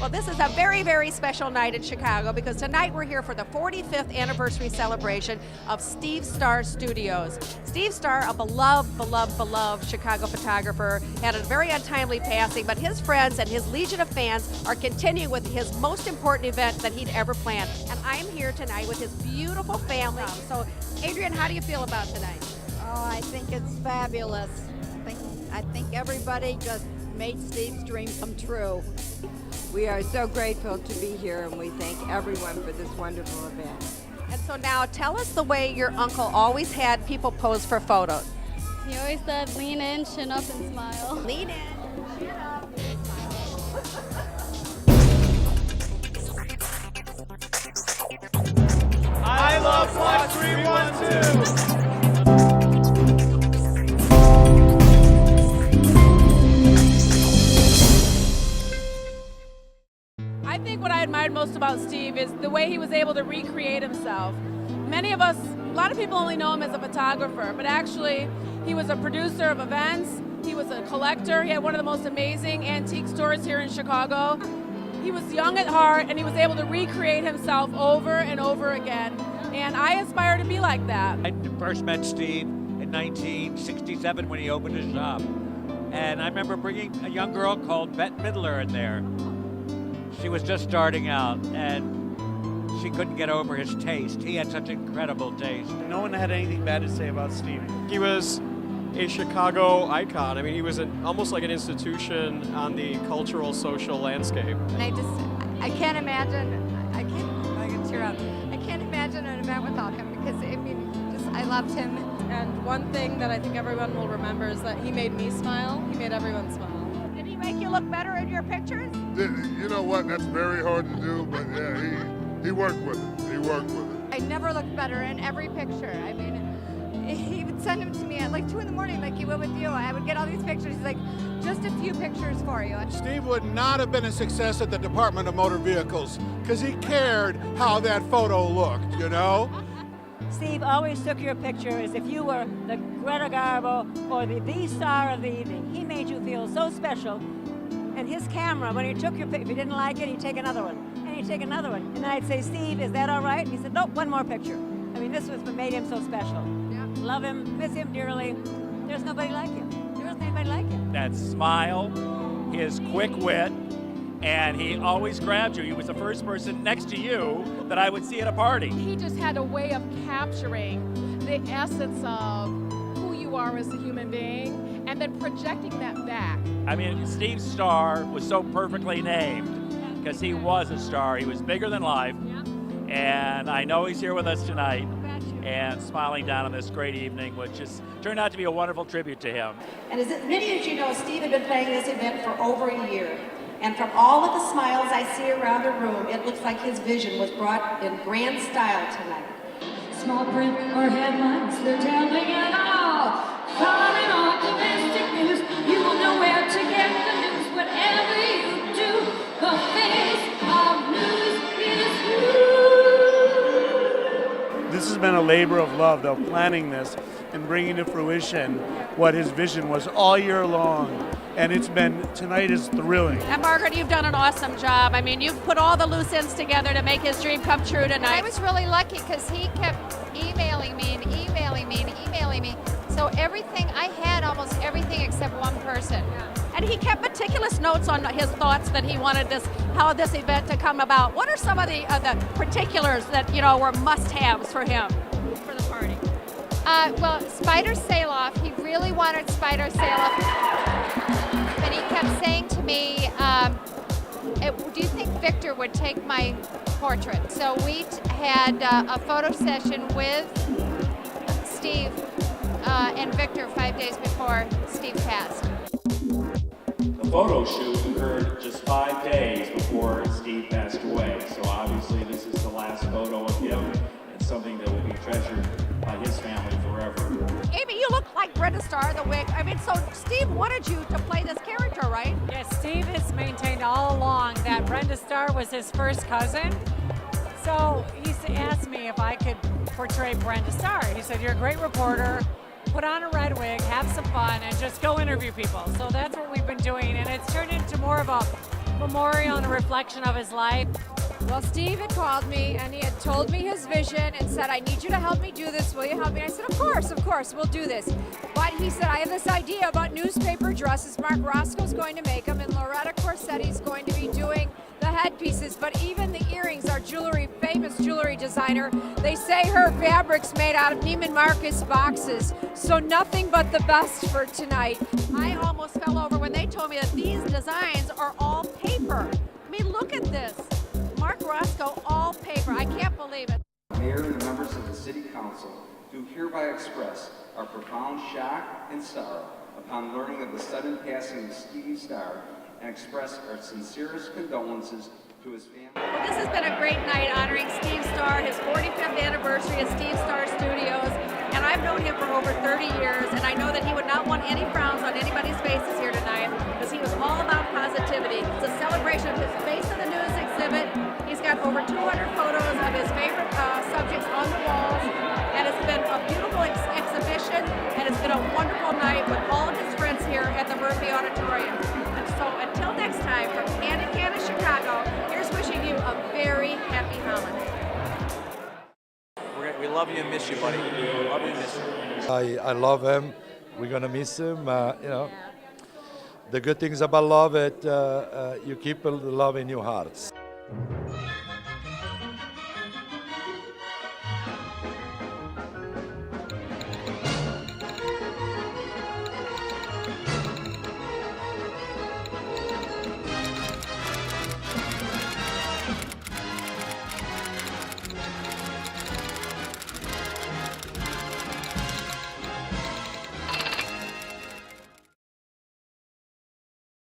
Well, this is a very, very special night in Chicago because tonight we're here for the 45th anniversary celebration of Steve Starr Studios. Steve Starr, a beloved Chicago photographer, had a very untimely passing, but his friends and his legion of fans are continuing with his most important event that he'd ever planned. And I'm here tonight with his beautiful family. So, Adrian, how do you feel about tonight? Oh, I think it's fabulous. I think everybody just made Steve's dream come true. We are so grateful to be here, and we thank everyone for this wonderful event. And so now tell us the way your uncle always had people pose for photos. He always said, lean in, chin up, and smile. Lean in, chin up, and smile. I love Flight 312. I think what I admired most about Steve is the way he was able to recreate himself. Many of us, a lot of people only know him as a photographer, but actually he was a producer of events, he was a collector, he had one of the most amazing antique stores here in Chicago. He was young at heart and he was able to recreate himself over and over again. And I aspire to be like that. I first met Steve in 1967 when he opened his shop. And I remember bringing a young girl called Bette Midler in there. She was just starting out, and she couldn't get over his taste. He had such incredible taste. No one had anything bad to say about Steve. He was a Chicago icon. I mean, he was almost like an institution on the cultural, social landscape. And I can't imagine, I can tear up. I can't imagine an event without him because, I mean, I loved him. And one thing that I think everyone will remember is that he made me smile, he made everyone smile. Did he make you look better in your pictures? You know what, that's very hard to do, but yeah, he worked with it. He worked with it. I never looked better in every picture. I mean, he would send them to me at like 2 in the morning like he would with you. I would get all these pictures. He's like, just a few pictures for you. Steve would not have been a success at the Department of Motor Vehicles because he cared how that photo looked, you know? Steve always took your picture as if you were the Greta Garbo or the star of the evening. He made you feel so special. And his camera, when he took your picture, if he didn't like it, he'd take another one. And he'd take another one. And then I'd say, Steve, is that all right? And he said, nope, one more picture. I mean, this was what made him so special. Yeah. Love him, miss him dearly. There's nobody like him. There isn't anybody like him. That smile, his quick wit, and he always grabbed you. He was the first person next to you that I would see at a party. He just had a way of capturing the essence of who you are as a human being and then projecting that back. I mean, Steve Starr was so perfectly named because he was a star. He was bigger than life. And I know he's here with us tonight and smiling down on this great evening, which just turned out to be a wonderful tribute to him. And as many of you know, Steve had been planning this event for over a year. And from all of the smiles I see around the room, it looks like his vision was brought in grand style tonight. Small print or headlines, they're telling it all. Calling on domestic news, you will know where to get the news. Whatever you do, the face of news is you. This has been a labor of love, though, planning this and bringing to fruition what his vision was all year long. And tonight is thrilling. And Margaret, you've done an awesome job. I mean, you've put all the loose ends together to make his dream come true tonight. I was really lucky because he kept emailing me and emailing me and emailing me. So everything, I had almost everything except one person. And he kept meticulous notes on his thoughts that he wanted how this event to come about. What are some of the particulars that, you know, were must-haves for him for the party? Well, Spider Saloff, he really wanted Spider Saloff. And he kept saying to me, do you think Victor would take my portrait? So we had a photo session with Steve and Victor 5 days before Steve passed. The photo shoot occurred just 5 days before Steve passed away. So obviously this is the last photo of him and something that will be treasured by his family forever. Amy, you look like Brenda Starr, the wig. I mean, so Steve wanted you to play this character, right? Yes, Steve has maintained all along that Brenda Starr was his first cousin. So he asked me if I could portray Brenda Starr. He said, you're a great reporter, put on a red wig, have some fun, and just go interview people. So that's what we've been doing, and it's turned into more of a memorial and a reflection of his life. Well, Steve had called me and he had told me his vision and said, I need you to help me do this. Will you help me? And I said, of course, we'll do this. But he said, I have this idea about newspaper dresses. Mark Roscoe's going to make them and Loretta Corsetti's going to be doing the headpieces. But even the earrings, our famous jewelry designer, they say her fabric's made out of Neiman Marcus boxes. So nothing but the best for tonight. I almost fell over when they told me that these designs are all paper. I mean, look at this. Mark Roscoe, all paper. I can't believe it. Mayor and members of the City Council do hereby express our profound shock and sorrow upon learning of the sudden passing of Steve Starr and express our sincerest condolences to his family. Well, this has been a great night honoring Steve Starr, his 45th anniversary at Steve Starr Studios. And I've known him for over 30 years, and I know that he would not want any frowns on anybody's faces here tonight because he was all about positivity. It's a celebration of his Face of the News exhibit. He's got over 200 photos of his favorite subjects on the walls, and it's been a beautiful exhibition, and it's been a wonderful night with all of his friends here at the Murphy Auditorium. And so until next time, from Candid Candace, Chicago, here's wishing you a very happy holiday. We love you and miss you, buddy. Love you and miss you. I love him. We're gonna miss him. You know, the good things about love is you keep the love in your hearts.